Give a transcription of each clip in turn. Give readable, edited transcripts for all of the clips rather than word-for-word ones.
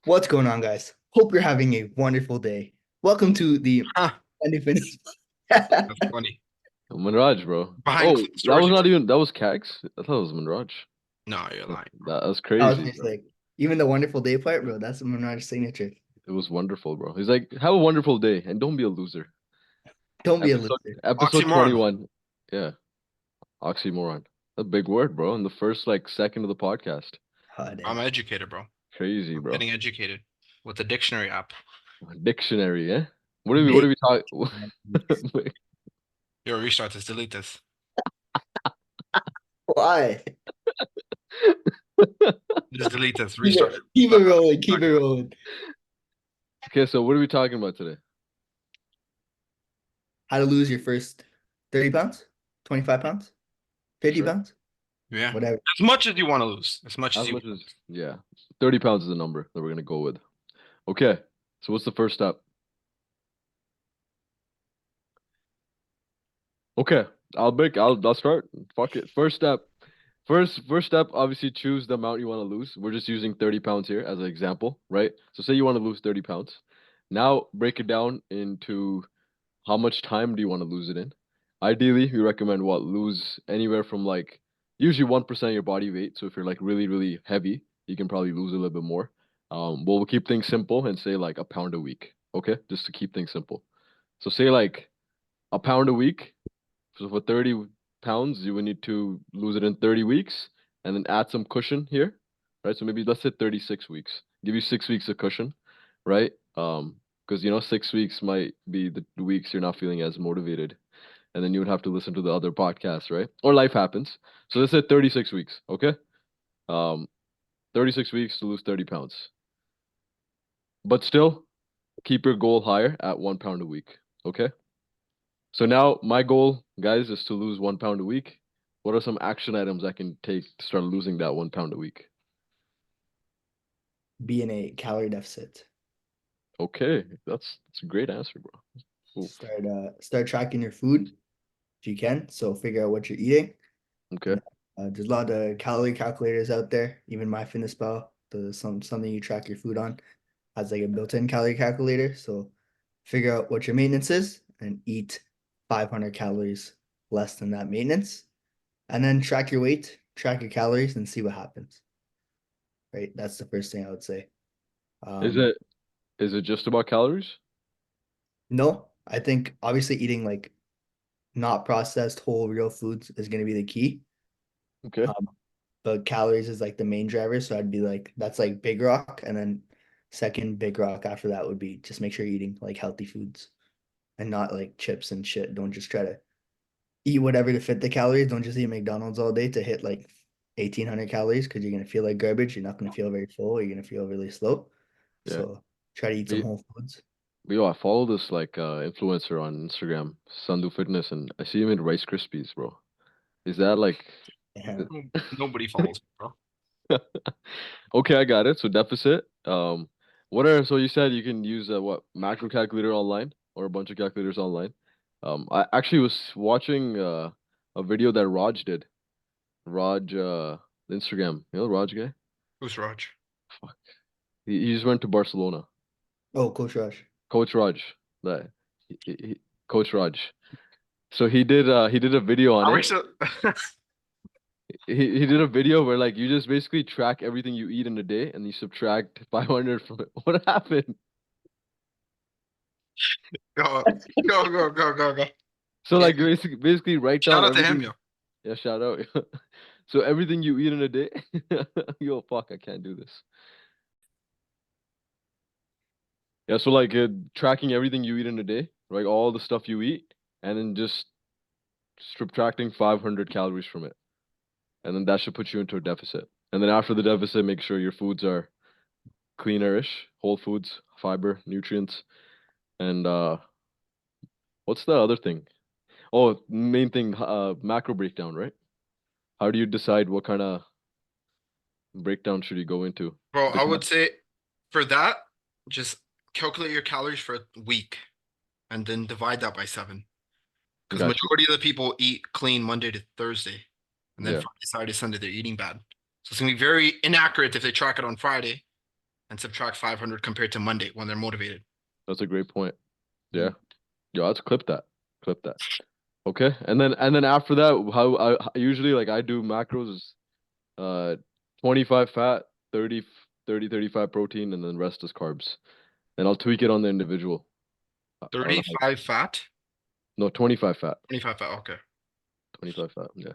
What's going on, guys? Hope you're having a wonderful day. Welcome to the Huh, Sandhufitness. that's funny. Manraj, bro. Behind Oh, closed that doors, was you not talk. even that was Kags. I thought it was Manraj. No, you're lying, bro. That was I was crazy, just bro. like, even the wonderful day part, bro. That's Manoj's signature. It was wonderful, bro. He's like, have a wonderful day and don't be a loser. Don't be a Episode loser. episode Oxymoron. 21. Yeah, oxymoron. A big word, bro. In the first like second of the podcast. Oh, I'm damn. educated, bro. Crazy, I'm bro. getting educated with the dictionary app. Dictionary, eh? What do we Big. talk? Yo, restart this. Delete this. Why? Just delete this. Keep Restart it, it. keep it rolling. Keep it rolling. Okay, so what are we talking about today? How to lose your first 30 pounds, 25 pounds, 50 Sure. pounds, Yeah. whatever. As much as you want to lose. As much as As you much as yeah, 30 pounds is the number that we're gonna go with. Okay, so what's the first step? Okay, I'll start. Fuck it. First step, obviously choose the amount you want to lose. We're just using 30 pounds here as an example, right? So say you want to lose 30 pounds. Now break it down into how much time do you want to lose it in? Ideally, we recommend what lose anywhere from like usually 1% of your body weight. So if you're like really, really heavy, you can probably lose a little bit more. We'll keep things simple and say like a pound a week. Okay, just to keep things simple. So say like a pound a week. So for 30 pounds, you would need to lose it in 30 weeks and then add some cushion here, right? So maybe let's say 36 weeks. Give you 6 weeks of cushion, right? Because 6 weeks might be the weeks you're not feeling as motivated. And then you would have to listen to the other podcasts, right? Or life happens. So let's say 36 weeks, okay? Um, 36 weeks to lose 30 pounds. But still, keep your goal higher at 1 pound a week, okay? So now my goal, guys, is to lose 1 pound a week. What are some action items I can take to start losing that 1 pound a week? Be in a calorie deficit. Okay, that's a great answer, bro. Cool. Start tracking your food if you can. So figure out what you're eating. Okay. There's a lot of calorie calculators out there. Even MyFitnessPal, something you track your food on, has like a built-in calorie calculator. So figure out what your maintenance is and eat 500 calories less than that maintenance, and then track your weight, track your calories, and see what happens. Right, that's the first thing I would say. Is Um, it is it just about calories? no, I think obviously eating like not processed whole real foods is going to be the key. Okay. Um, but calories is like the main driver. So I'd be like, that's like big rock. And then second big rock after that would be just make sure you're eating like healthy foods and not like chips and shit. Don't just try to eat whatever to fit the calories. Don't just eat McDonald's all day to hit like 1,800 calories because you're going to feel like garbage. You're not going to feel very full. You're going to feel really slow. Yeah. So try to eat some But, whole foods. but yo, I follow this like influencer on Instagram, Sandhufitness, and I see him in Rice Krispies, bro. Is that like Yeah. Nobody follows me, bro. okay, I got it. So deficit. So you said you can use what macro calculator online or a bunch of calculators online. I actually was watching a video that Raj did. Raj, Instagram. You know the Raj guy? Who's Raj? Fuck. He just went to Barcelona. Oh, Coach Rush. Coach Raj. That Coach Raj. So he did a video on Are we it. so? He did a video where like you just basically track everything you eat in a day and you subtract 500 from it. What happened? Go, go. So Okay. like basically write down Shout out to him, everything. yo. Yeah, shout out. So everything you eat in a day. Yo, fuck, I can't do this. Yeah, so like tracking everything you eat in a day, right? All the stuff you eat, and then just subtracting 500 calories from it, and then that should put you into a deficit. And then after the deficit, make sure your foods are cleanerish, whole foods, fiber, nutrients, and what's the other thing? Oh, main thing, macro breakdown, right? How do you decide what kind of breakdown should you go into? Bro, The I cal- would say for that, just calculate your calories for a week and then divide that by 7. Because Got you. majority of the people eat clean Monday to Thursday, and then Yeah. Friday, Saturday, Sunday they're eating bad. So it's gonna be very inaccurate if they track it on Friday, and subtract 500 compared to Monday when they're motivated. That's a great point. Mm. Yeah. Yo, let's clip that. Clip that. Okay. And then after that, how I usually like I do macros is 25 fat, 30, 35 protein, and then rest is carbs. And I'll tweak it on the individual. I don't know how, 35 fat, no, 25 fat. 25 fat. Okay. 25 fat. Yeah.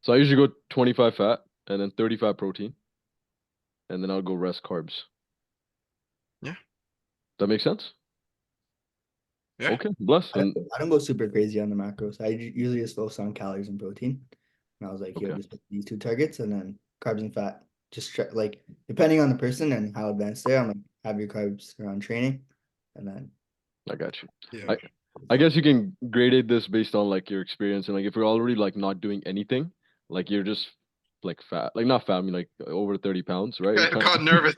So I usually go 25 fat and then 35 protein. And then I'll go rest carbs. Yeah. That makes sense? Yeah. Okay, bless. I And don't go super crazy on the macros. I usually just focus on calories and protein. And I was like, yo, okay, just pick these two targets and then carbs and fat. Just try, like depending on the person and how advanced they are, I'm like have your carbs around training, and then I got you. Yeah. I guess you can grade this based on like your experience and like if you're already like not doing anything, like you're just like fat, like not fat, I mean like over 30 pounds, right? You're I got nervous.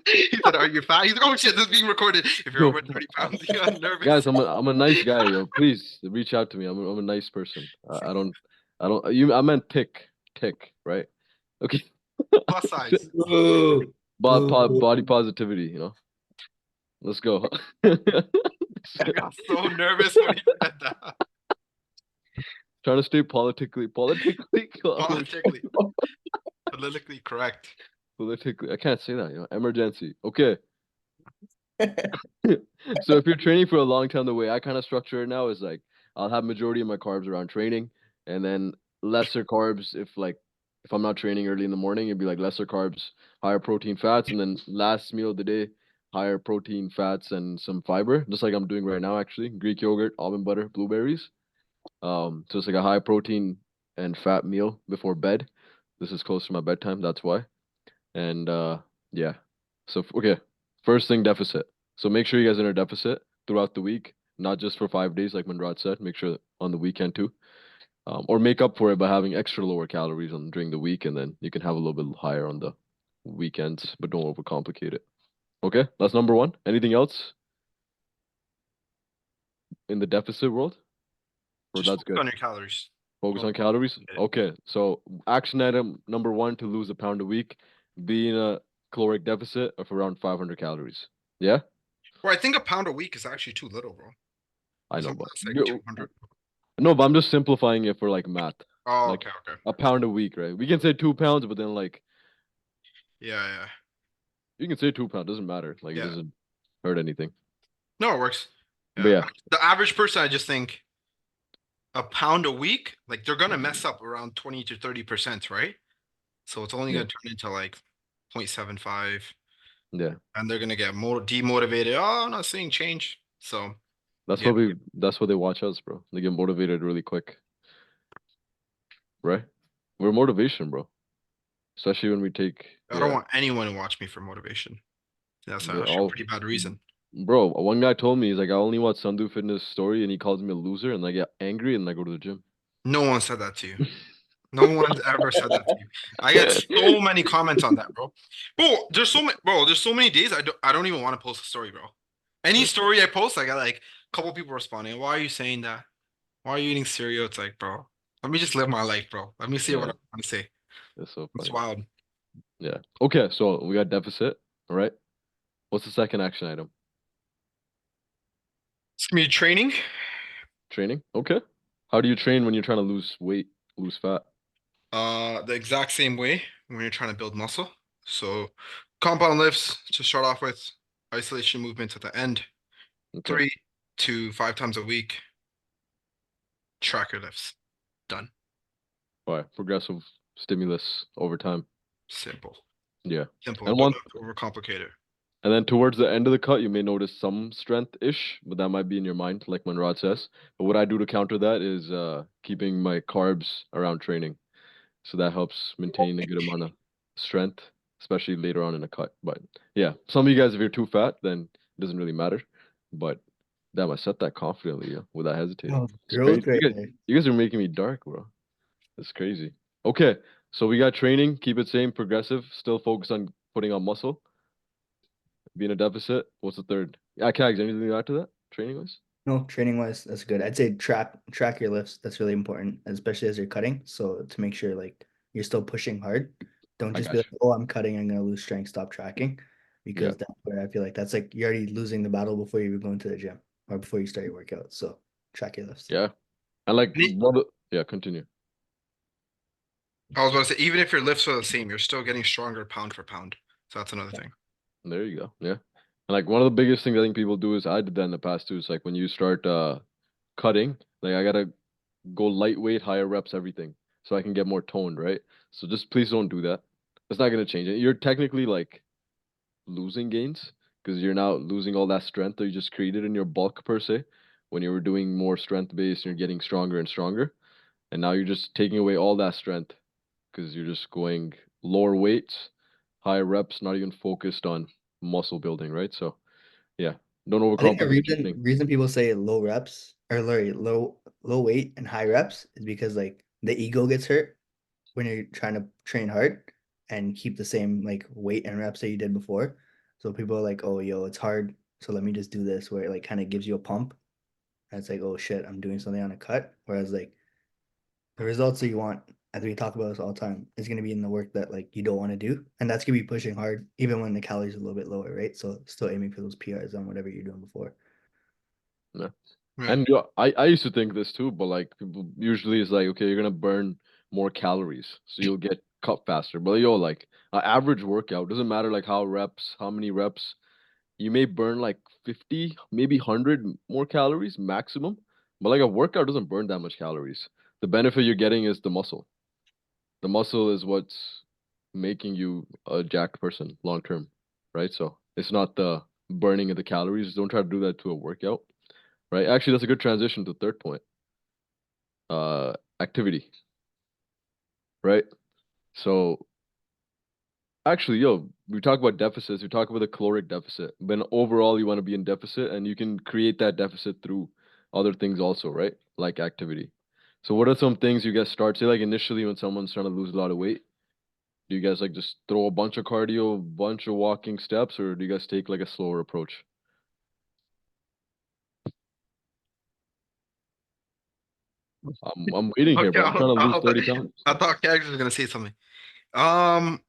He said, "Are you fat?" He's like, "Oh shit, this is being recorded." If you're over 30 pounds, he got nervous. Guys, I'm a nice guy, yo. Please reach out to me. I'm a nice person. I don't I meant tick, right? Okay. Plus size. Bro, Body positivity, you know. Let's go. I got so nervous when he said that. Trying to stay politically Politically, politically correct. politically. I can't say that, you know. Emergency. Okay. So if you're training for a long time, the way I kind of structure it now is like I'll have majority of my carbs around training, and then lesser carbs if I'm not training early in the morning, it'd be like lesser carbs, higher protein fats, and then last meal of the day, higher protein fats and some fiber, just like I'm doing right now actually. Greek yogurt, almond butter, blueberries. So it's like a high protein and fat meal before bed. This is close to my bedtime, that's why. And yeah. So okay, first thing deficit. So make sure you guys are in a deficit throughout the week, not just for 5 days, like Manraj said. Make sure on the weekend too, or make up for it by having extra lower calories on during the week, and then you can have a little bit higher on the weekends, but don't overcomplicate it. Okay, that's number one. Anything else in the deficit world? Or Just that's focus good. on your calories. Focus Don't on calories. overcomplicate it. Okay, so action item number one to lose a pound a week, be in a caloric deficit of around 500 calories. Yeah. Bro, I think a pound a week is actually too little, bro. I It's know, but almost like 200. no, but I'm just simplifying it for like math. Oh, Like okay, okay. a pound a week, right? We can say 2 pounds, but then like Yeah. you can say 2 pounds, doesn't matter. Like it Yeah. doesn't hurt anything. No, it works. But Yeah. yeah, The average person, I just think a pound a week, like they're gonna mess up around 20 to 30%, right? So it's only yeah, gonna turn into like 0.75, yeah. and they're gonna get more demotivated. Oh, I'm not seeing change. So That's yeah, what that's what they watch us, bro. They get motivated really quick, right? We're motivation, bro. Especially when we take I don't yeah, want anyone to watch me for motivation. That's the actually a all pretty bad reason. bro. One guy told me he's like, I only watch Sandhufitness story, and he calls me a loser, and I get angry, and I go to the gym. No one said that to you. No one's ever said that to you. I get so many comments on that, bro. There's so many days I don't even want to post a story, bro. Any story I post, I got like a couple people responding. Why are you saying that? Why are you eating cereal? It's like, bro, let me just live my life, bro. Let me see what Yeah, I want to say. that's so It's funny. wild. Yeah. Okay, so we got deficit. All right. What's the second action item? It's gonna be training. Training. Okay. How do you train when you're trying to lose weight, lose fat? The exact same way when you're trying to build muscle. So compound lifts to start off with, isolation movements at the end, Okay. 3 to 5 times a week, tracker lifts. Done. All right. Progressive stimulus over time. Simple. Yeah. Simple. And Don't one have to overcomplicate it. and then towards the end of the cut, you may notice some strength-ish, but that might be in your mind, like Manraj says. But what I do to counter that is keeping my carbs around training. So that helps maintain a good amount of strength, especially later on in a cut. But yeah, some of you guys, if you're too fat, then it doesn't really matter. But damn, I said that confidently, yeah, without hesitating. Oh, It's crazy. growth right there. You guys are making me dark, bro. It's crazy. Okay, so we got training, keep it same, progressive, still focus on putting on muscle, be in a deficit. What's the third? Yeah, Kags, anything to add to that, training wise? No, training wise, that's good. I'd say track your lifts. That's really important, especially as you're cutting. So to make sure like you're still pushing hard. Don't I just be got like, oh, I'm cutting, I'm gonna lose strength, stop tracking. because that's where I feel like that's like you're already losing the battle before you even go into the gym or before you start your workout. So track your lifts. Yeah. And like yeah, continue. I was about to say, even if your lifts are the same, you're still getting stronger pound for pound. So that's another thing. There you go. Yeah. And like one of the biggest things I think people do is I did that in the past too. It's like when you start cutting, like I gotta go lightweight, higher reps, everything, so I can get more toned, right? So just please don't do that. It's not gonna change it. You're technically like losing gains because you're now losing all that strength that you just created in your bulk per se when you were doing more strength based and you're getting stronger and stronger. And now you're just taking away all that strength because you're just going lower weights, higher reps, not even focused on muscle building, right? So yeah, don't I think the overcomplicate your reason thing. reason people say low reps or low weight and high reps is because like the ego gets hurt when you're trying to train hard and keep the same like weight and reps that you did before. So people are like, oh yo, it's hard. So let me just do this where it like kind of gives you a pump. And it's like, oh shit, I'm doing something on a cut. Whereas like the results that you want, as we talk about this all the time, is gonna be in the work that like you don't want to do. And that's gonna be pushing hard even when the calories are a little bit lower, right? So still aiming for those PRs on whatever you're doing before. Yeah. Yeah. And yeah, I used to think this too, but like people usually it's like, okay, you're gonna burn more calories, so you'll get cut faster. But yo, like an average workout doesn't matter like how many reps. You may burn like 50, maybe 100 more calories maximum, but like a workout doesn't burn that much calories. The benefit you're getting is the muscle. The muscle is what's making you a jacked person long term, right? So it's not the burning of the calories. Don't try to do that to a workout, right? Actually, that's a good transition to the third point. Activity, right? So actually, yo, we talk about deficits. We talk about the caloric deficit. But overall, you want to be in deficit, and you can create that deficit through other things also, right? Like activity. So, what are some things you guys start? Say, like initially, when someone's trying to lose a lot of weight, do you guys like just throw a bunch of cardio, a bunch of walking steps, or do you guys take like a slower approach? I'm waiting here, Okay, bro. I'm trying to lose 30 pounds. I thought Kag was gonna say something. Um,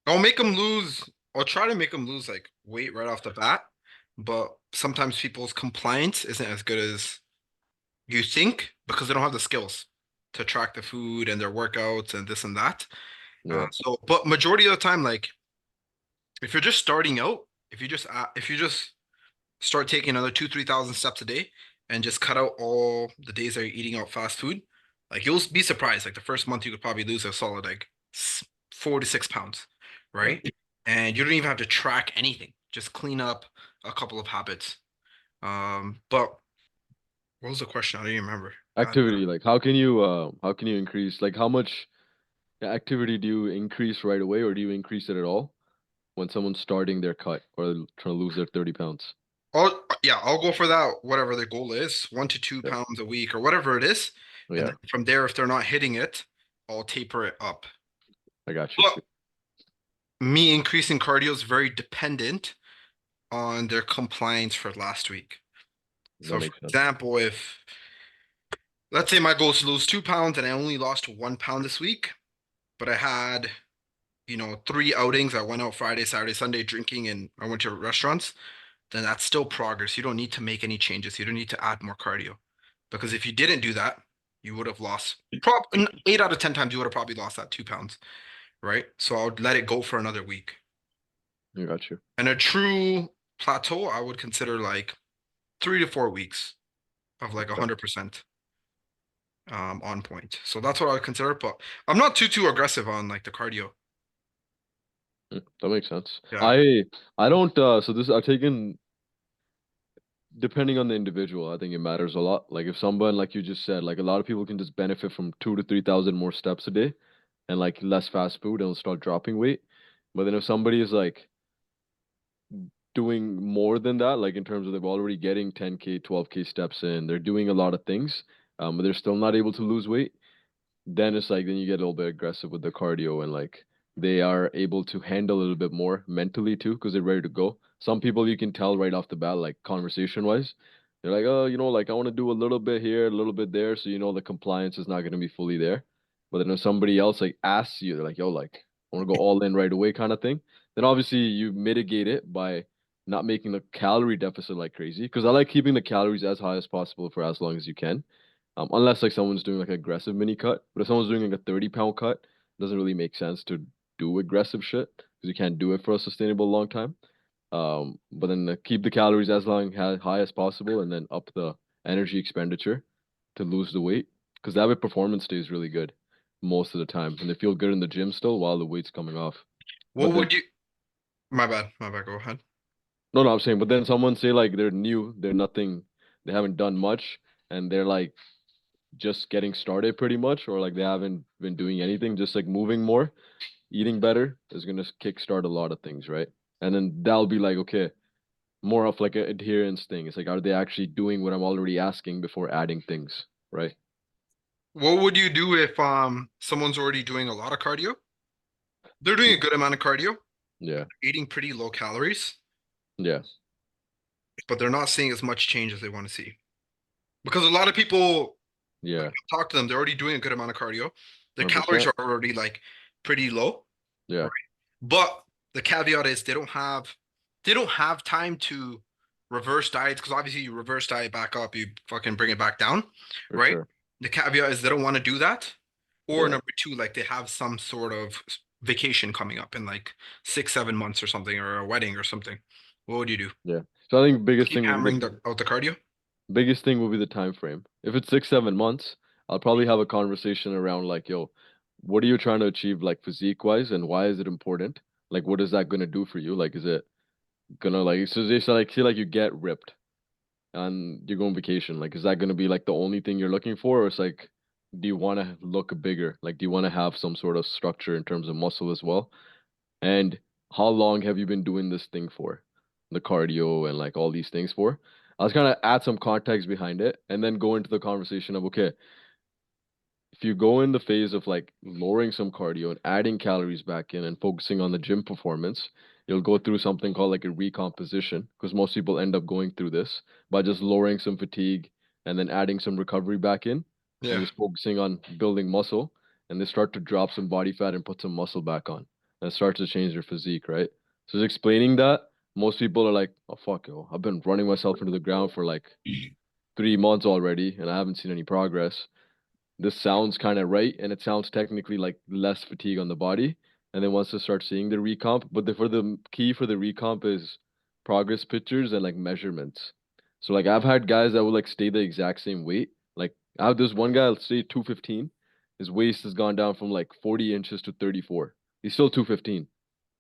I'll make them lose. I'll try to make them lose like weight right off the bat, but sometimes people's compliance isn't as good as you think because they don't have the skills to track the food and their workouts and this and that. Yeah, But majority of the time, like if you're just starting out, if you just start taking another 2, 3,000 steps a day and just cut out all the days that you're eating out fast food, like you'll be surprised. Like the first month, you could probably lose a solid like 4 to 6 pounds, yeah. right? And you don't even have to track anything. Just clean up a couple of habits. But what was the question? I don't even remember. Activity, like how can you increase like how much activity do you increase right away, or do you increase it at all when someone's starting their cut or trying to lose their 30 pounds? I'll go for that. Whatever the goal is, 1 to 2 Yeah, pounds a week or whatever it is, and yeah, then from there, if they're not hitting it, I'll taper it up. I got you. But me increasing cardio is very dependent on their compliance for last week. That So, for makes sense. example, if let's say my goal is to lose 2 pounds and I only lost 1 pound this week, but I had, 3 outings. I went out Friday, Saturday, Sunday drinking, and I went to restaurants, then that's still progress. You don't need to make any changes. You don't need to add more cardio. Because if you didn't do that, you would have lost 8 out of 10 times you would have probably lost that 2 pounds, right? So I would let it go for another week. I got you. And a true plateau, I would consider like 3 to 4 weeks of like Okay. 100% on point. So that's what I would consider. But I'm not too aggressive on like the cardio. That makes sense. Yeah. I don't so this I've taken depending on the individual, I think it matters a lot. Like if someone like you just said, like a lot of people can just benefit from 2 to 3,000 more steps a day and like less fast food and start dropping weight. But then if somebody is like doing more than that, like in terms of they're already getting 10K, 12K steps in, they're doing a lot of things, but they're still not able to lose weight, then it's like then you get a little bit aggressive with the cardio and like they are able to handle a little bit more mentally too because they're ready to go. Some people you can tell right off the bat, like conversation wise, they're like, oh, like I want to do a little bit here, a little bit there, so the compliance is not going to be fully there. But then if somebody else like asks you, they're like, yo, like I want to go all in right away kind of thing. Then obviously you mitigate it by not making the calorie deficit like crazy. Because I like keeping the calories as high as possible for as long as you can. Unless like someone's doing like aggressive mini cut. But if someone's doing like a 30-pound cut, it doesn't really make sense to do aggressive shit because you can't do it for a sustainable long time. But then keep the calories as high as possible, and then up the energy expenditure to lose the weight, because that way performance stays really good most of the time, and they feel good in the gym still while the weight's coming off. What But then, would you? My bad. My bad. Go ahead. no, I'm saying, but then someone say like they're new, they're nothing, they haven't done much, and they're like just getting started pretty much, or like they haven't been doing anything, just like moving more, eating better is gonna kickstart a lot of things, right? And then that'll be like, okay, more of like an adherence thing. It's like, are they actually doing what I'm already asking before adding things, right? What would you do if someone's already doing a lot of cardio? They're doing a good amount of cardio, Yeah, eating pretty low calories, yeah, but they're not seeing as much change as they want to see. Because a lot of people yeah, talk to them, they're already doing a good amount of cardio. Their calories 100%. are already like pretty low. Yeah, Right. But the caveat is they don't have time to reverse diets because obviously you reverse diet back up, you fucking bring it back down, for right? sure. The caveat is they don't want to do that. Or Yeah, number two, like they have some sort of vacation coming up in like 6, 7 months or something, or a wedding or something. What would you do? yeah. So I think biggest Keep thing will be hammering out the cardio? the time frame. If it's 6, 7 months, I'll probably have a conversation around like, yo, what are you trying to achieve like physique wise, and why is it important? Like, what is that gonna do for you? Like, is it gonna like so they say like, say like you get ripped and you go on vacation, like is that going to be like the only thing you're looking for, or it's like, do you want to look bigger, like do you want to have some sort of structure in terms of muscle as well, and how long have you been doing this thing for, the cardio and like all these things for. I was kind of add some context behind it and then go into the conversation of, okay, if you go in the phase of like lowering some cardio and adding calories back in and focusing on the gym performance, you'll go through something called like a recomposition, because most people end up going through this by just lowering some fatigue and then adding some recovery back in and Yeah. just focusing on building muscle, and they start to drop some body fat and put some muscle back on. And it starts to change their physique, right? So just explaining that, most people are like, oh fuck yo, I've been running myself into the ground for like 3 months already and I haven't seen any progress. This sounds kind of right, and it sounds technically like less fatigue on the body. And then once they start seeing the recomp, but for the key for the recomp is progress pictures and like measurements. So like I've had guys that will like stay the exact same weight. Like I have this one guy, let's say 215. His waist has gone down from like 40 inches to 34. He's still 215,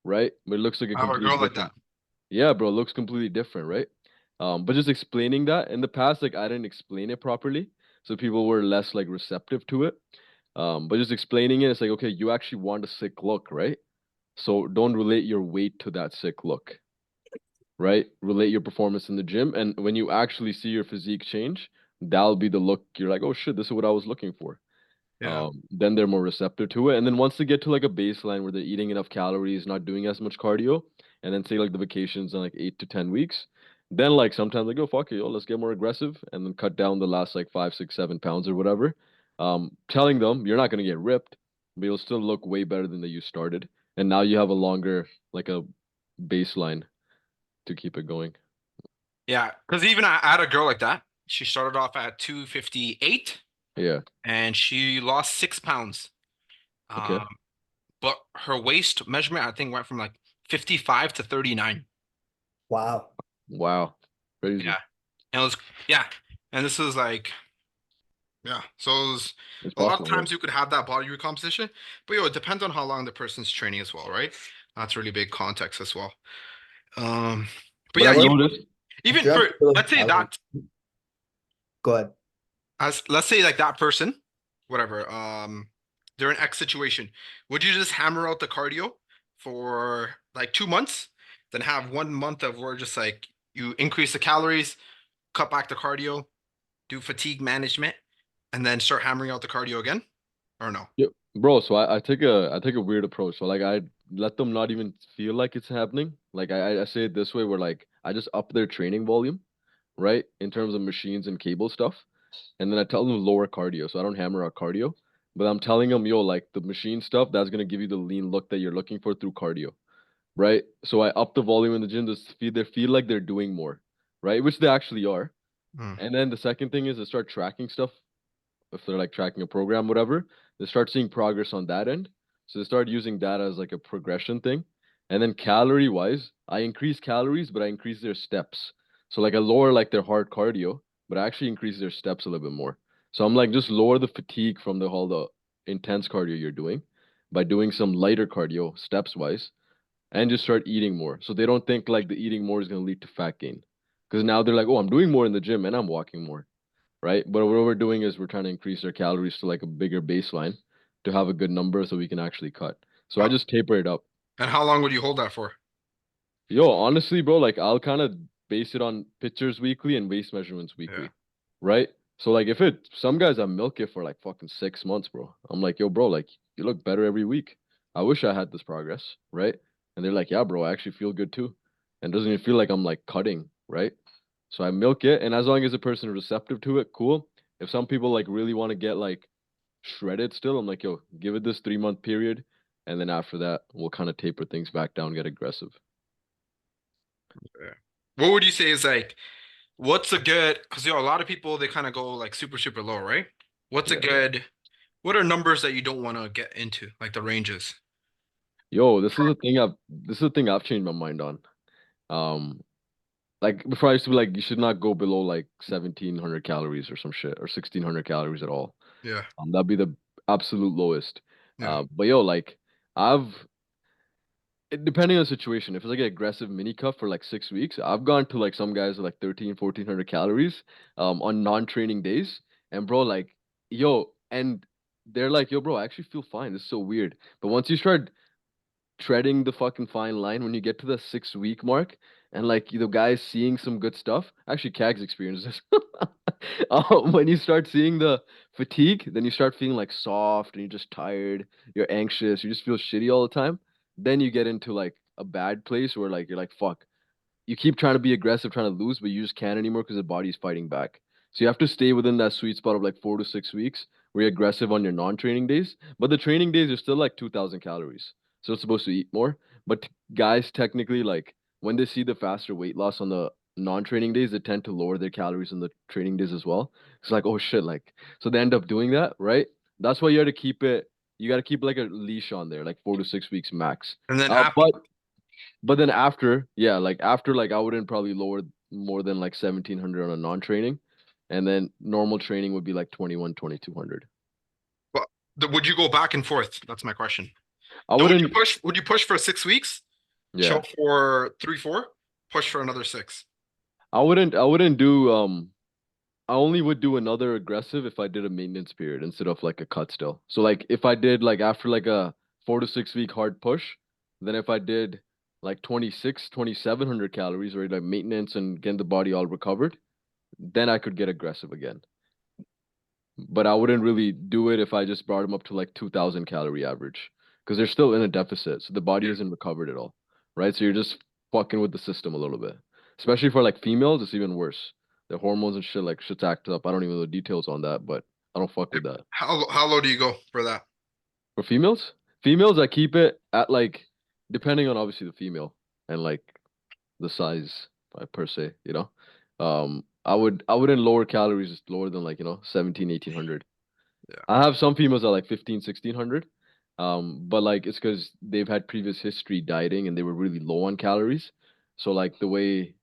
right? But it looks like a I have a completely girl like that. different. Yeah, bro, it looks completely different, right? But just explaining that in the past, like I didn't explain it properly, so people were less like receptive to it. But just explaining it, it's like, okay, you actually want a sick look, right? So don't relate your weight to that sick look, right? Relate your performance in the gym, and when you actually see your physique change, that'll be the look you're like, oh shit, this is what I was looking for. Yeah. Then they're more receptive to it. And then once they get to like a baseline where they're eating enough calories, not doing as much cardio, and then say like the vacations on like 8 to 10 weeks, then like sometimes they go, fuck it, yo, let's get more aggressive and then cut down the last like 5, 6, 7 pounds or whatever. Telling them you're not gonna get ripped, but you'll still look way better than that you started. And now you have a longer like a baseline to keep it going. Yeah. Because even I had a girl like that. She started off at 258 Yeah. and she lost 6 pounds. Okay. Um, but her waist measurement, I think, went from like 55 to 39. Wow. Wow. Yeah. Crazy. And it was, yeah. And this is like, yeah. So it was It's a lot of possible, right? times you could have that body recomposition, but it depends on how long the person's training as well, right? That's really big context as well. Um, but But yeah, I've even, noticed, even If you're on for, total let's say calorie, that, go ahead. as let's say like that person, whatever, they're in X situation. Would you just hammer out the cardio for like 2 months, then have 1 month of where just like you increase the calories, cut back the cardio, do fatigue management, and then start hammering out the cardio again? Or no? yeah, bro. So I take a weird approach. So like I let them not even feel like it's happening. Like I say it this way, where like I just up their training volume, right, in terms of machines and cable stuff, and then I tell them to lower cardio. So I don't hammer out cardio, but I'm telling them, yo, like the machine stuff, that's gonna give you the lean look that you're looking for through cardio, right? So I up the volume in the gym to feel like they're doing more, right? Which they actually are. Mm. And then the second thing is to start tracking stuff. If they're like tracking a program, whatever, they start seeing progress on that end. So they start using that as like a progression thing. And then calorie wise, I increase calories, but I increase their steps. So like I lower like their hard cardio, but I actually increase their steps a little bit more. So I'm like, just lower the fatigue from all the intense cardio you're doing by doing some lighter cardio steps wise, and just start eating more. So they don't think like the eating more is going to lead to fat gain. Because now they're like, oh, I'm doing more in the gym and I'm walking more, right? But what we're doing is we're trying to increase our calories to like a bigger baseline to have a good number so we can actually cut. So I How, just taper it up. and how long would you hold that for? Yo, honestly, bro, like I'll kind of base it on pictures weekly and waist measurements Yeah. weekly, right? So like if it some guys I milk it for like fucking 6 months, bro. I'm like, yo, bro, like you look better every week. I wish I had this progress, right? And they're like, yeah, bro, I actually feel good too. And it doesn't even feel like I'm like cutting, right? So I milk it, and as long as the person is receptive to it, cool. If some people like really want to get like shredded still, I'm like, yo, give it this 3 month period, and then after that, we'll kind of taper things back down, get aggressive. Yeah. What would you say is like, what's a good, because a lot of people they kind of go like super, super low, right? What's a Yeah. good, what are numbers that you don't want to get into, like the ranges? Yo, this is a thing I've changed my mind on. Um, like before I used to be like, you should not go below like 1700 calories or some shit or 1600 calories at all. Yeah. That'd be the absolute lowest. Yeah. But yo, like I've depending on the situation, if it's like an aggressive mini cup for like 6 weeks, I've gone to like some guys with like 1400 calories on non-training days. And bro, like, yo, and they're like, yo, bro, I actually feel fine. This is so weird. But once you start treading the fucking fine line when you get to the 6 week mark and like the guy's seeing some good stuff. Actually, Cags experienced this. When you start seeing the fatigue, then you start feeling like soft and you're just tired, you're anxious, you just feel shitty all the time. Then you get into like a bad place where like you're like, fuck, you keep trying to be aggressive, trying to lose, but you just can't anymore because the body's fighting back. So you have to stay within that sweet spot of like 4 to 6 weeks where you're aggressive on your non-training days. But the training days are still like 2000 calories. So it's supposed to eat more. But guys technically like when they see the faster weight loss on the non-training days, they tend to lower their calories on the training days as well. It's like, oh shit, like so they end up doing that, right? That's why you have to keep it, you gotta keep like a leash on there, like 4 to 6 weeks max. And then Uh, after, but but then after, yeah, like after, like I wouldn't probably lower more than like 1700 on a non-training, and then normal training would be like 21, 2200. well, would you go back and forth? That's my question. I So would you wouldn't, push? Would you push for 6 weeks? yeah, Chill for 3, 4, push for another 6. I wouldn't do, I only would do another aggressive if I did a maintenance period instead of like a cut still. So like if I did like after like a 4 to 6 week hard push, then if I did like 26, 2700 calories or like maintenance and getting the body all recovered, then I could get aggressive again. But I wouldn't really do it if I just brought them up to like 2000 calorie average because they're still in a deficit. So the body Yeah. isn't recovered at all, right? So you're just fucking with the system a little bit, especially for like females. It's even worse. The hormones and shit, like shit's act up. I don't even know the details on that, but I don't fuck with that. How low do you go for that? For females, I keep it at like, depending on obviously the female and like the size per se, you know. I wouldn't lower calories lower than like, 17, 1800. Yeah. I have some females that are like 15, 1600. But like it's because they've had previous history dieting and they were really low on calories. So like the way,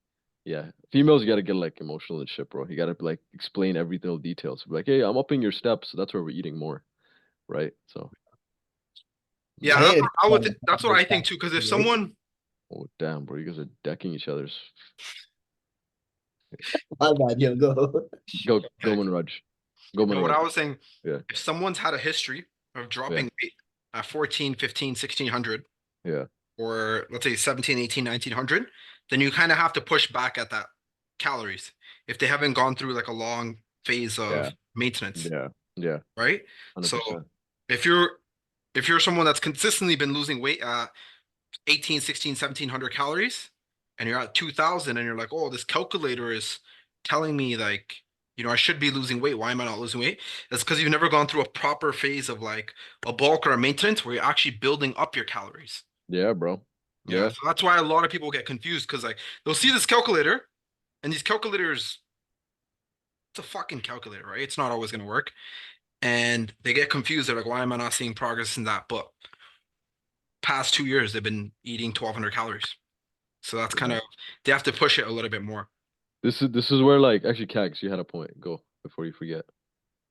yeah, females you gotta get like emotional and shit, bro. You gotta like explain every little details. Like, hey, I'm upping your steps, so that's where we're eating more, right? So Yeah, I yeah. that's hate what it. I would. That's what I think too. Because if someone, Oh damn, bro, you guys are decking each other's. My bad, yo, go. Go Manraj. Go no, what Manraj. I was saying, Yeah, if someone's had a history of yeah, dropping weight at 14, 15, 1600, yeah, or let's say 17, 18, 1900, then you kind of have to push back at that calories if they haven't gone through like a long phase yeah, of maintenance, yeah, yeah, right? So 100%. if you're if you're someone that's consistently been losing weight at 18, 16, 1700 calories and you're at 2000 and you're like, oh, this calculator is telling me like I should be losing weight. Why am I not losing weight? That's because you've never gone through a proper phase of like a bulk or a maintenance where you're actually building up your calories. Yeah, bro. Yeah, Yeah. so that's why a lot of people get confused because like they'll see this calculator and these calculators, it's a fucking calculator, right? It's not always going to work. And they get confused. They're like, why am I not seeing progress in that? But past 2 years, they've been eating 1,200 calories. So that's kind Yeah. of, they have to push it a little bit more. This is where like actually Kags, you had a point. Go before you forget.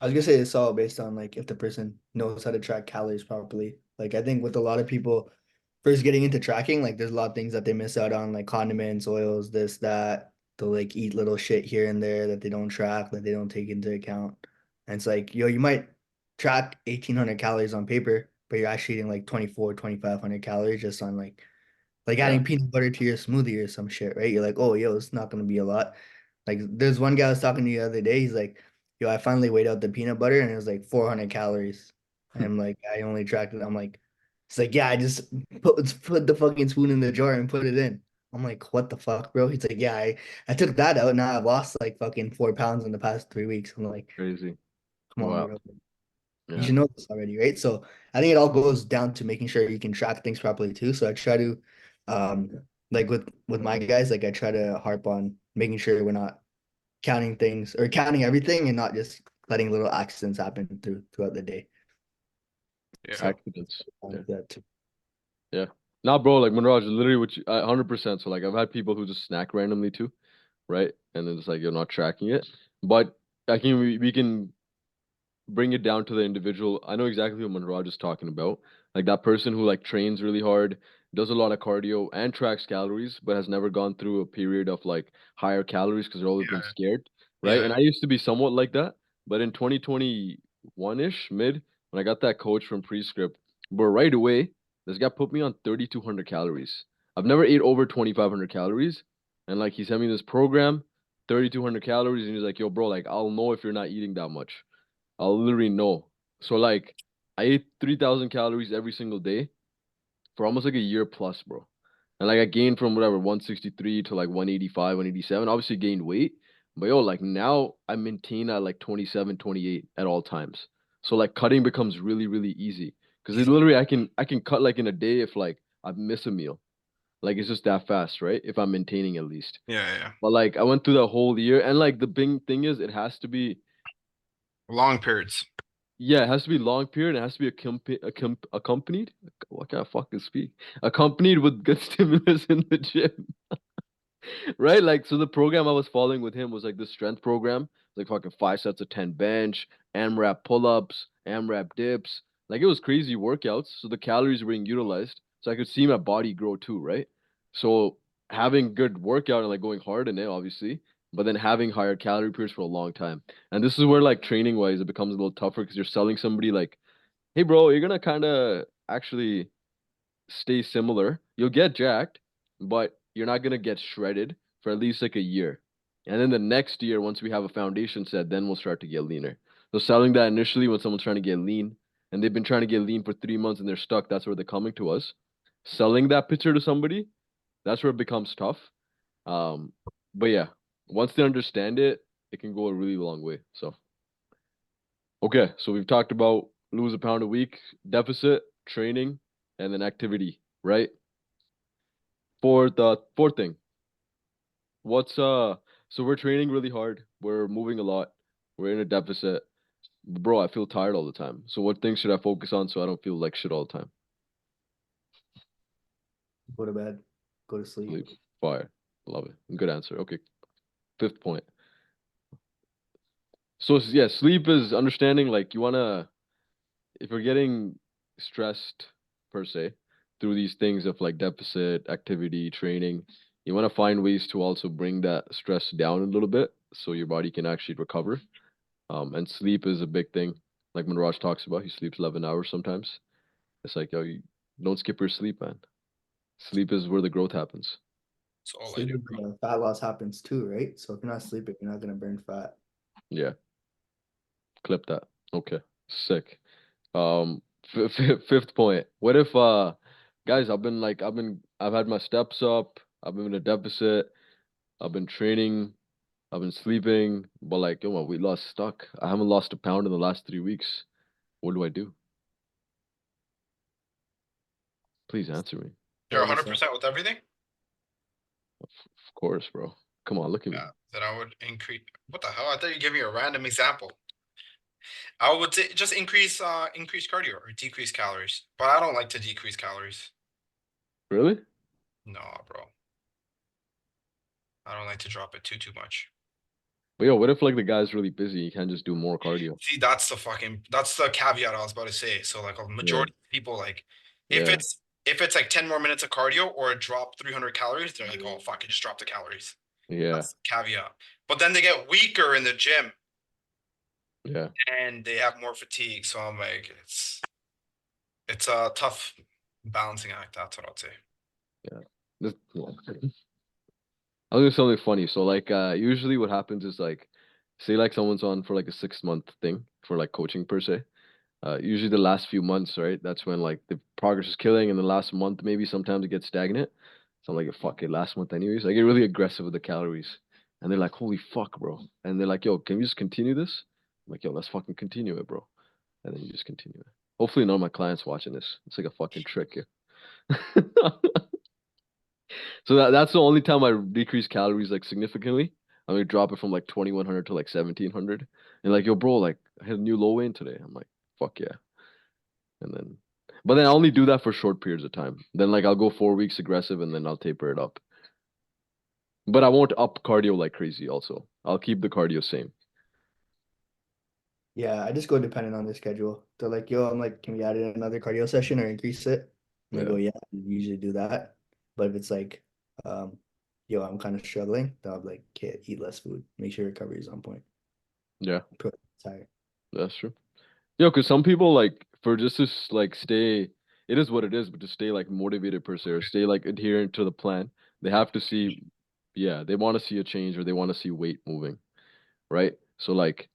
I was gonna say it's all based on like if the person knows how to track calories properly. Like I think with a lot of people first getting into tracking, like there's a lot of things that they miss out on, like condiments, oils, this, that. They'll like eat little shit here and there that they don't track, that they don't take into account. And it's like, yo, you might track 1,800 calories on paper, but you're actually eating like 24, 2,500 calories just on like Yeah. adding peanut butter to your smoothie or some shit, right? You're like, oh, yo, it's not gonna be a lot. Like, there's one guy I was talking to the other day. He's like, yo, I finally weighed out the peanut butter and it was like 400 calories. And I'm like, I only tracked it. I'm like, it's like, yeah, I just put the fucking spoon in the jar and put it in. I'm like, what the fuck, bro? He's like, yeah, I took that out. Now I've lost like fucking 4 pounds in the past 3 weeks. I'm like, Crazy. come on, Wow. bro. You Yeah. should know this already, right? So I think it all goes down to making sure you can track things properly too. So I try to, um, like with my guys, like I try to harp on making sure we're not counting things or counting everything and not just letting little accidents happen throughout the day. Yeah. So Accidents. Yeah. that too. Yeah. Nah, bro, like Manraj, literally what you 100%. So like I've had people who just snack randomly too, right? And then it's like you're not tracking it. But I can we can bring it down to the individual. I know exactly what Manraj is talking about. Like that person who like trains really hard, does a lot of cardio and tracks calories, but has never gone through a period of like higher calories because they've always been scared, right? Yeah. And I used to be somewhat like that, but in 2021-ish, mid, when I got that coach from Prescript, but right away, this guy put me on 3,200 calories. I've never ate over 2,500 calories. And like he sent me this program, 3,200 calories, and he's like, yo, bro, like I'll know if you're not eating that much. I'll literally know. So like I ate 3,000 calories every single day for almost like a year plus, bro. And like I gained from whatever 163 to like 185, 187. Obviously gained weight. But yo, like now I maintain at like 27, 28 at all times. So like cutting becomes really, really easy. Because literally I can cut like in a day if like I miss a meal. Like it's just that fast, right? If I'm maintaining at least. Yeah. Yeah. But like I went through that whole year and like the big thing is it has to be. Long periods. Yeah, it has to be long period. It has to be accompanied. What can I fucking speak? Accompanied with good stimulus in the gym, right? Like, so the program I was following with him was like this strength program, like fucking 5 sets of 10 bench, AMRAP pull-ups, AMRAP dips. Like, it was crazy workouts. So the calories were being utilized. So I could see my body grow too, right? So having good workout and like going hard in it, obviously, but then having higher calorie periods for a long time. And this is where like training wise it becomes a little tougher because you're selling somebody like, hey bro, you're gonna kind of actually stay similar. You'll get jacked, but you're not gonna get shredded for at least like a year. And then the next year, once we have a foundation set, then we'll start to get leaner. So selling that initially when someone's trying to get lean and they've been trying to get lean for 3 months and they're stuck, that's where they're coming to us. Selling that picture to somebody, that's where it becomes tough. Um, but yeah, once they understand it, it can go a really long way. So okay, so we've talked about lose a pound a week, deficit, training, and then activity, right? For the fourth thing, what's so we're training really hard, we're moving a lot, we're in a deficit. Bro, I feel tired all the time. So what things should I focus on so I don't feel like shit all the time? Go to bed, go to sleep. Sleep. Fire. Love it. Good answer. Okay. Fifth point. So yeah, sleep is understanding like you wanna if you're getting stressed per se through these things of like deficit, activity, training, you want to find ways to also bring that stress down a little bit so your body can actually recover. And sleep is a big thing. Like when Raj talks about, he sleeps 11 hours sometimes. It's like, yo, you don't skip your sleep, man. Sleep is where the growth happens. That's all I Sleep do, is bro. fat loss happens too, right? So if you're not sleeping, you're not gonna burn fat. Yeah, clip that. Okay, sick. Fifth point. What if, guys, I've had my steps up. I've been in a deficit. I've been training. I've been sleeping, but like, yo, my weight loss stuck. I haven't lost a pound in the last 3 weeks. What do I do? Please answer me. You're Tell us that. 100% with everything? Of course, bro. Come on, look at me. Yeah, then I would increase. What the hell? I thought you gave me a random example. I would say just increase cardio or decrease calories. But I don't like to decrease calories. Really? No, bro. I don't like to drop it too much. But yo, what if like the guy's really busy? He can't just do more cardio. See, that's the caveat I was about to say. So like a Yeah, majority of people like if yeah, it's like 10 more minutes of cardio or a drop 300 calories, they're like, oh fuck, I just dropped the calories. yeah, That's the caveat. But then they get weaker in the gym yeah. and they have more fatigue. So I'm like, it's a tough balancing act. That's what I'd say. Yeah. Yeah. I'll do something funny. So like usually what happens is like say like someone's on for like a 6 month thing for like coaching per se. Usually the last few months, right? That's when like the progress is killing and the last month maybe sometimes it gets stagnant. So I'm like, fuck it, last month anyways. I get really aggressive with the calories. And they're like, holy fuck, bro. And they're like, yo, can we just continue this? I'm like, yo, let's fucking continue it, bro. And then you just continue it. Hopefully none of my clients watching this. It's like a fucking trick here. So that's the only time I decrease calories like significantly. I'm gonna drop it from like 2100 to like 1700. And like, yo, bro, like I had a new low in today. I'm like, fuck yeah. And then, but then I only do that for short periods of time. Then like I'll go 4 weeks aggressive and then I'll taper it up. But I won't up cardio like crazy also. I'll keep the cardio same. Yeah, I just go dependent on the schedule. They're like, yo, I'm like, can we add in another cardio session or increase it? And they Yeah. go, yeah, we usually do that. But if it's like, um, yo, I'm kind of struggling, then I'll be like, okay, eat less food. Make sure recovery is on point. Yeah, Put tired. that's true. Yeah, because some people like for just to like stay, it is what it is, but to stay like motivated per se or stay like adherent to the plan, they have to see, yeah, they want to see a change or they want to see weight moving, right? So like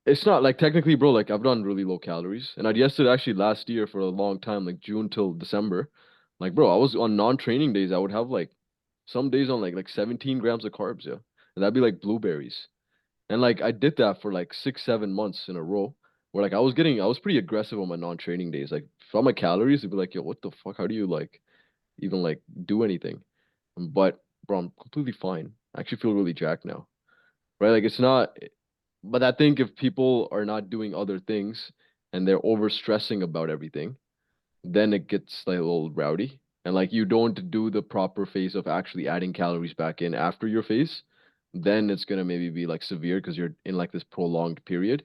it's not like technically, bro, like I've done really low calories and I'd yesterday actually last year for a long time, like June till December, like bro, I was on non-training days, I would have like some days on like 17 grams of carbs, yeah. And that'd be like blueberries. And like I did that for like 6, 7 months in a row, where like I was pretty aggressive on my non-training days. Like from my calories, it'd be like, yo, what the fuck? How do you like even like do anything? But bro, I'm completely fine. I actually feel really jacked now. Right? Like it's not, but I think if people are not doing other things and they're over stressing about everything, then it gets like a little rowdy. And like you don't do the proper phase of actually adding calories back in after your phase, then it's gonna maybe be like severe because you're in like this prolonged period.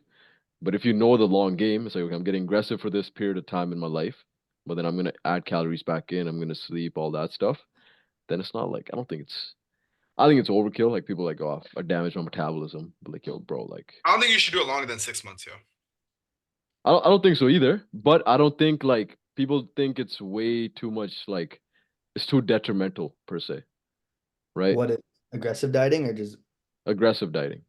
But if you know the long game, it's like okay, I'm getting aggressive for this period of time in my life, but then I'm gonna add calories back in, I'm gonna sleep, all that stuff. Then it's not like I think it's overkill. Like people like, oh, I damage my metabolism. But like, yo, bro, like I don't think you should do it longer than 6 months, yo. I don't think so either. But I don't think like people think it's way too much like it's too detrimental per se, right? What is aggressive dieting or just Aggressive dieting.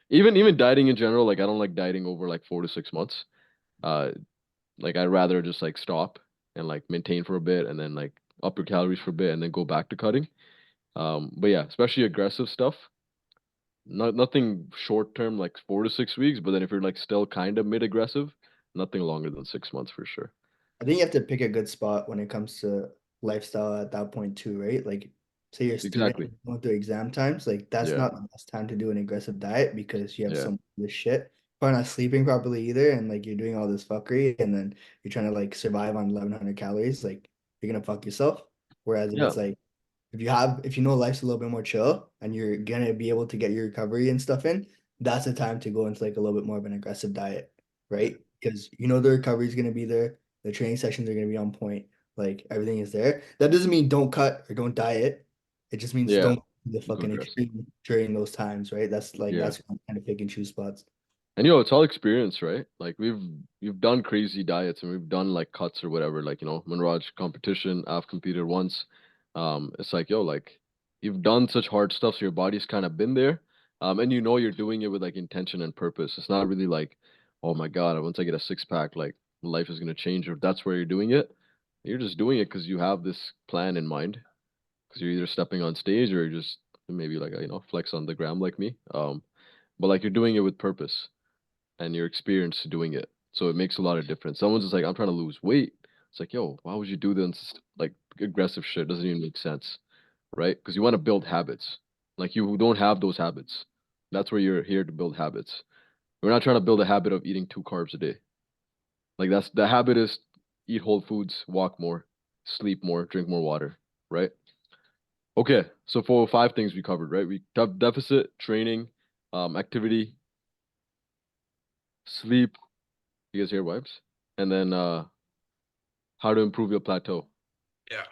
Even dieting in general, like I don't like dieting over like 4 to 6 months. Uh like I'd rather just like stop and like maintain for a bit and then like up your calories for a bit and then go back to cutting. But yeah, especially aggressive stuff. Nothing short term like 4 to 6 weeks, but then if you're like still kind of mid aggressive, nothing longer than 6 months for sure. I think you have to pick a good spot when it comes to lifestyle at that point too, right? Like, say you're a student Exactly. going through exam times, like that's Yeah. not the best time to do an aggressive diet because you have Yeah. some of this shit. Probably not sleeping properly either, and like you're doing all this fuckery, and then you're trying to like survive on 1100 calories, like you're gonna fuck yourself. Whereas if Yeah. it's like if you know life's a little bit more chill and you're gonna be able to get your recovery and stuff in, that's the time to go into like a little bit more of an aggressive diet, Yeah. right? Because you know the recovery is gonna be there, the training sessions are gonna be on point, like everything is there. That doesn't mean don't cut or don't diet. It just means Yeah. don't do the Go fucking aggressive. extreme during those times, right? Yeah. That's kind of pick and choose spots. And it's all experience, right? Like we've done crazy diets and we've done like cuts or whatever. Like, Manraj competition, I've competed once. It's like, yo, like you've done such hard stuff, so your body's kind of been there. And you're doing it with like intention and purpose. It's not really like, oh my God, once I get a six pack, like life is gonna change, or that's where you're doing it. You're just doing it because you have this plan in mind. Because you're either stepping on stage or you're just and maybe like flex on the gram like me. But like you're doing it with purpose and you're experienced doing it, so it makes a lot of difference. Someone's just like, I'm trying to lose weight. It's like, yo, why would you do this? Like aggressive shit doesn't even make sense, right? Because you want to build habits. Like you don't have those habits. That's where you're here to build habits. We're not trying to build a habit of eating 2 carbs a day. Like that's the habit is eat whole foods, walk more, sleep more, drink more water, right? Okay, so for 5 things we covered, right? We deficit, training, activity, sleep. You guys hear wipes? And then how to improve your plateau. Yeah.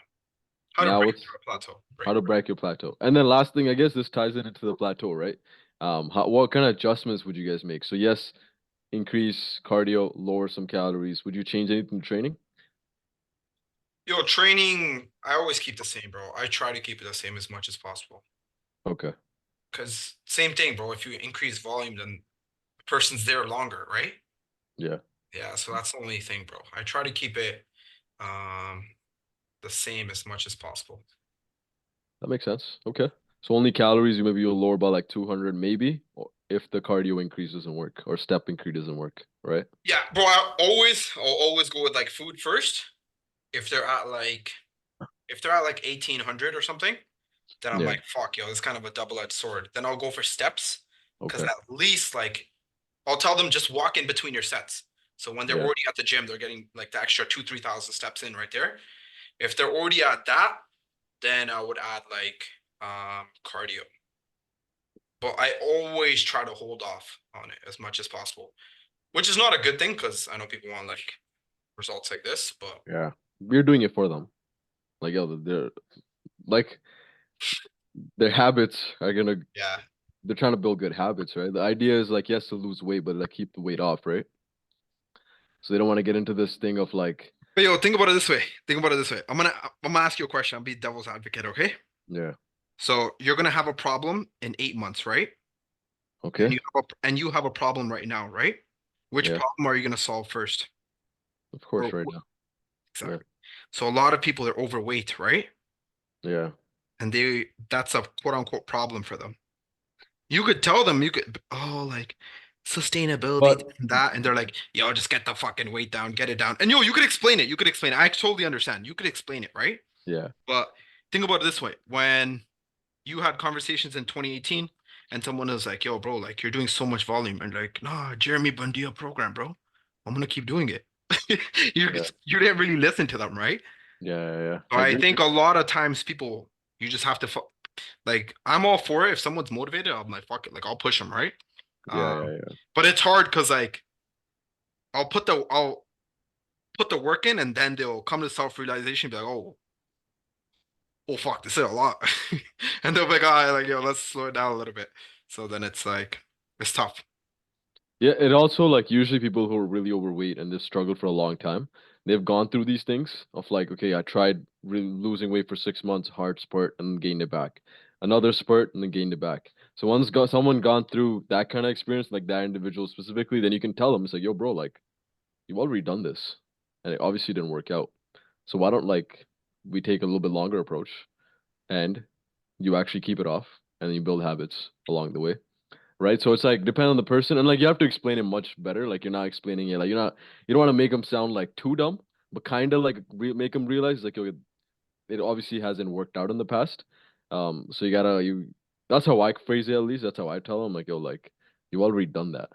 How to Now break what's through a plateau, how right? to break your plateau. And then last thing, I guess this ties it into the plateau, right? What kind of adjustments would you guys make? So yes, increase cardio, lower some calories. Would you change anything in training? Yo, training, I always keep the same, bro. I try to keep it the same as much as possible. Okay. Because same thing, bro. If you increase volume, then the person's there longer, right? Yeah, Yeah, so that's the only thing, bro. I try to keep it um the same as much as possible. that makes sense. Okay. So only calories, you maybe you'll lower by like 200 maybe, or if the cardio increase doesn't work or step increase doesn't work, right? Yeah, bro, I'll always go with like food first. If they're at like if they're at like 1800 or something, then I'm Yeah. like, fuck, yo, it's kind of a double-edged sword. Then I'll go for steps because Okay. at least like I'll tell them just walk in between your sets. So when they're Yeah. already at the gym, they're getting like the extra 2, 3,000 steps in right there. If they're already at that, then I would add like cardio. But I always try to hold off on it as much as possible, which is not a good thing because I know people want like results like this, but Yeah. We're doing it for them. Like, yo, they're like their habits are gonna yeah. they're trying to build good habits, right? The idea is like yes to lose weight, but like keep the weight off, right? So they don't want to get into this thing of like, But yo, think about it this way. Think about it this way. I'm gonna ask you a question. I'll be devil's advocate, okay? yeah, So you're gonna have a problem in 8 months, right? okay, And you have a problem right now, right? Which yeah, problem are you gonna solve first? of course, Or right now, yeah, exactly. So a lot of people are overweight, right? yeah, And that's a quote unquote problem for them. You could tell them, like sustainability, but this and that, and they're like, yo, just get the fucking weight down, get it down. And yo, you could explain it. You could explain it. I totally understand. You could explain it, right? yeah, But think about it this way. When you had conversations in 2018 and someone was like, yo, bro, like you're doing so much volume, and like, nah, Jeremy Bundia program, bro. I'm gonna keep doing it. You yeah, you didn't really listen to them, right? yeah. So I I agree. think a lot of times people, you just have to like, I'm all for it. If someone's motivated, I'm like, fuck it, like I'll push them, right? Yeah, Um, yeah. but it's hard because like I'll put the work in, and then they'll come to self-realization, be like, oh fuck, this is a lot. And they'll be like, oh, like, yo, let's slow it down a little bit. So then it's like it's tough. Yeah, it also like usually people who are really overweight and they've struggled for a long time, they've gone through these things of like, okay, I tried really losing weight for 6 months, hard spurt, and then gained it back. Another spurt and then gained it back. So once got someone gone through that kind of experience, like that individual specifically, then you can tell them it's like, yo, bro, like you've already done this, and it obviously didn't work out. So why don't like we take a little bit longer approach and you actually keep it off and then you build habits along the way, right? So it's like depend on the person, and like you have to explain it much better. Like you're not explaining it, like you don't want to make them sound like too dumb, but kind of like make them realize like okay, it obviously hasn't worked out in the past. So you gotta you. That's how I phrase it at least. That's how I tell them like yo like you've already done that.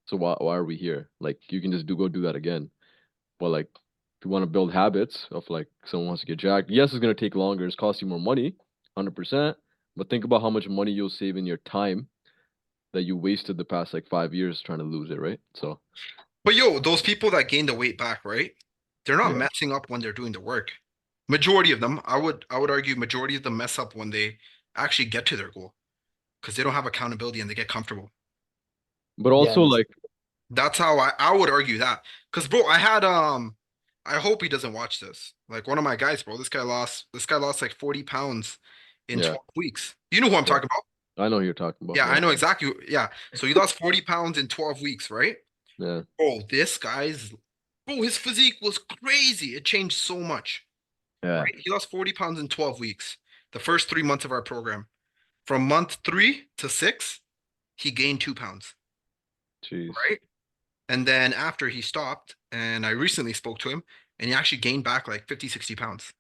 So why are we here? Like you can just do that again. But like if you want to build habits of like someone wants to get jacked, yes, it's gonna take longer. It's cost you more money, 100%. But think about how much money you'll save in your time that you wasted the past like 5 years trying to lose it, right? So But yo, those people that gain the weight back, right? They're not yeah. messing up when they're doing the work. Majority of them, I would argue majority of them mess up when they actually get to their goal because they don't have accountability and they get comfortable. But Yeah, also like That's how I would argue that. Because bro, I had I hope he doesn't watch this. Like one of my guys, bro. This guy lost like 40 pounds in yeah, 12 weeks. You know who I'm yeah. talking about? I know who you're talking about. Yeah, I Yeah. know exactly. Yeah. So he lost 40 pounds in 12 weeks, right? Yeah. Oh, bro, his physique was crazy. It changed so much, Yeah. right? He lost 40 pounds in 12 weeks, the first 3 months of our program. From month 3 to 6, he gained 2 pounds, Jeez. right? And then after he stopped, and I recently spoke to him, and he actually gained back like 50, 60 pounds.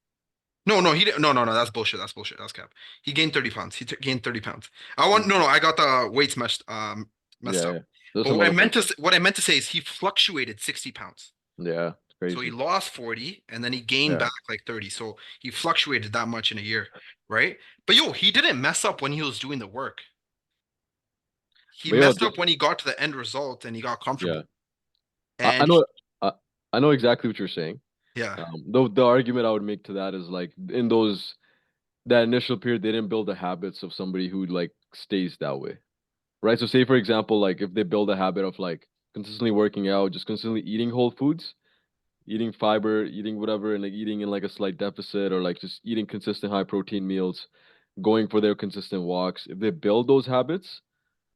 No, he didn't. No, that's bullshit. That's bullshit. That's cap. He gained 30 pounds. Gained 30 pounds. No, I got the weights messed Yeah, up. yeah. There's But some other things. what I meant to say is he fluctuated 60 pounds. Yeah, it's So he crazy. lost 40 and then he gained Yeah. back like 30. So he fluctuated that much in a year, right? But yo, he didn't mess up when he was doing the work. He But yo, messed just up when he got to the end result and he got yeah. comfortable. I And know I, I know exactly what you're saying. yeah, The argument I would make to that is like in that initial period, they didn't build the habits of somebody who like stays that way. Right? So say for example, like if they build a habit of like consistently working out, just consistently eating whole foods, eating fiber, eating whatever, and like eating in like a slight deficit or like just eating consistent high protein meals, going for their consistent walks. If they build those habits,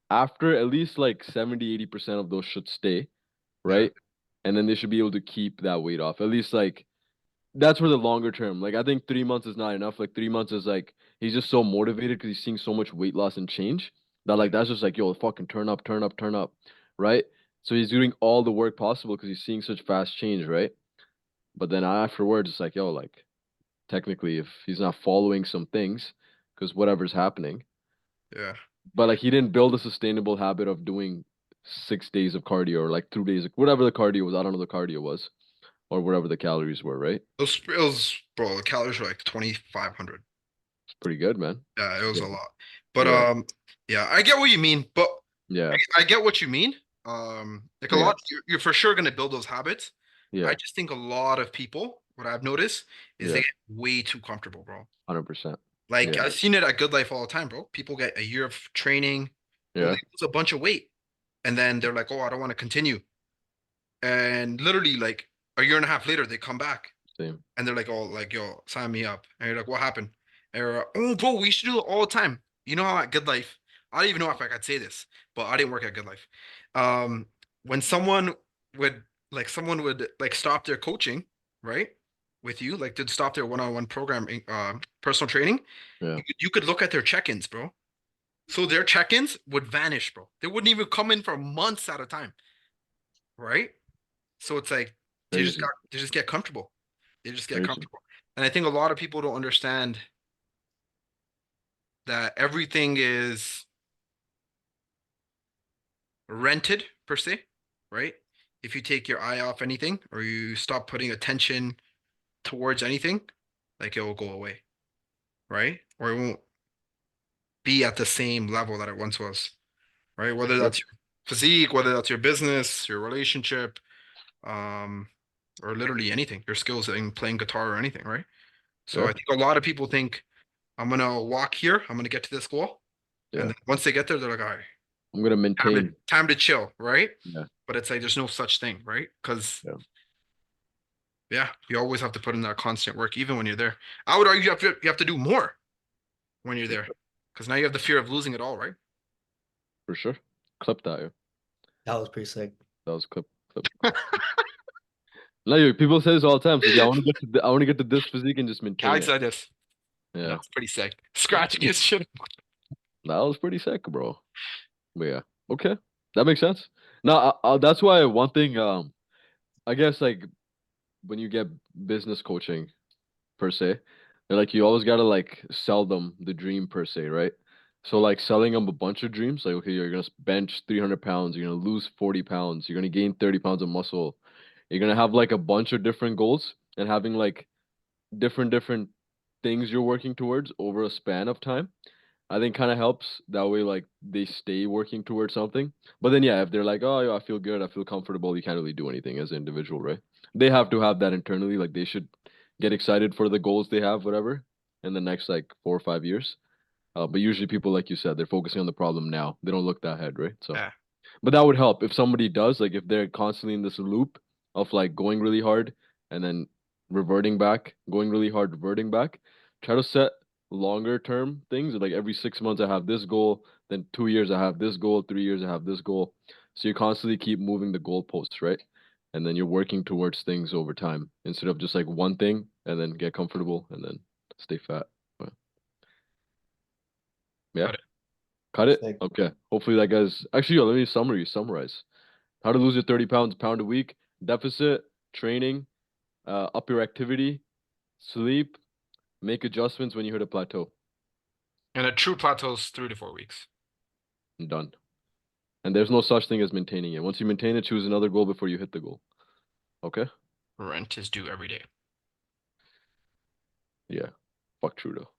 after at least like 70-80% of those should stay, yeah, right? And then they should be able to keep that weight off. At least like that's for the longer term. Like I think 3 months is not enough. Like 3 months is like he's just so motivated because he's seeing so much weight loss and change that yeah, like that's just like yo fucking turn up, turn up, turn up, right? So he's doing all the work possible because he's seeing such fast change, right? But then afterwards, it's like yo, like technically, if he's not following some things, because whatever's happening, yeah. but like he didn't build a sustainable habit of doing 6 days of cardio or like 2 days, whatever the cardio was. I don't know the cardio was or whatever the calories were, right? Bro, the calories were like 2,500. It's pretty good, man. Yeah, it was Yeah. a lot. But Yeah. yeah, I get what you mean. But Yeah. I get what you mean. Like a Yeah. lot, you're for sure gonna build those habits. I Yeah. just think a lot of people, what I've noticed is they Yeah. get way too comfortable, bro. 100%. Like Yeah. I've seen it at Good Life all the time, bro. People get a year of training, bro. They Yeah. lose a bunch of weight, and then they're like, "Oh, I don't want to continue." And literally, like a year and a half later, they come back Same. and they're like, "Oh, like yo, sign me up." And you're like, "What happened?" And you're like, "Oh, bro, we used to do it all the time." You know how at Good Life, I don't even know if I could say this, but I didn't work at Good Life. Um, when someone would like stop their coaching, right, with you, like did stop their one-on-one programming, personal training, Yeah. you could look at their check-ins, bro. So their check-ins would vanish, bro. They wouldn't even come in for months at a time, right? So it's like Crazy. they just get comfortable. They just get Crazy. comfortable. And I think a lot of people don't understand that everything is rented per se, right? If you take your eye off anything or you stop putting attention towards anything, like it will go away, right? Or it won't be at the same level that it once was, right? Whether Sure. that's your physique, whether that's your business, your relationship, um, or literally anything, your skills in playing guitar or anything, right? So I Yeah. think a lot of people think I'm gonna walk here, I'm gonna get to this goal, and Yeah. then once they get there, they're like, all right, I'm gonna maintain. time to chill, right? Yeah. But it's like there's no such thing, right? Because Yeah. yeah, you always have to put in that constant work, even when you're there. I would argue you have to do more when you're For there, sure. because now you have the fear of losing it all, right? For sure. Clip that. Yeah. That was pretty sick. That was clip. No, people say this all the time. It's like, yeah, I want to get to this physique and just maintain I it. said this. Yeah. That's pretty sick. Scratching his shit. That was pretty sick, bro. But yeah, okay, that makes sense. Now, that's why one thing, I guess like when you get business coaching per se, they're like you always gotta like sell them the dream per se, right? So like selling them a bunch of dreams, like okay, you're gonna bench 300 pounds, you're gonna lose 40 pounds, you're gonna gain 30 pounds of muscle, you're gonna have like a bunch of different goals and having like different things you're working towards over a span of time. I think kind of helps that way, like they stay working towards something. But then, yeah, if they're like, oh, yeah, I feel good, I feel comfortable, you can't really do anything as an individual, right? They have to have that internally. Like they should get excited for the goals they have, whatever, in the next like 4 or 5 years. But usually, people, like you said, they're focusing on the problem now. They don't look that ahead, right? So, Yeah. but that would help if somebody does, like if they're constantly in this loop of like going really hard and then reverting back, going really hard, reverting back. Try to set longer term things. Like every 6 months I have this goal, then 2 years I have this goal, 3 years I have this goal. So you constantly keep moving the goalposts, right? And then you're working towards things over time instead of just like one thing and then get comfortable and then stay fat. But, yeah. Got it. Cut it? Sick. Okay. Hopefully that guy's actually yo, let me summarize. How to lose your 30 pounds, pound a week, deficit, training, up your activity, sleep, make adjustments when you hit a plateau. And a true plateau is 3 to 4 weeks. And done. And there's no such thing as maintaining it. Once you maintain it, choose another goal before you hit the goal. Okay? Rent is due every day. Yeah. Fuck Trudeau.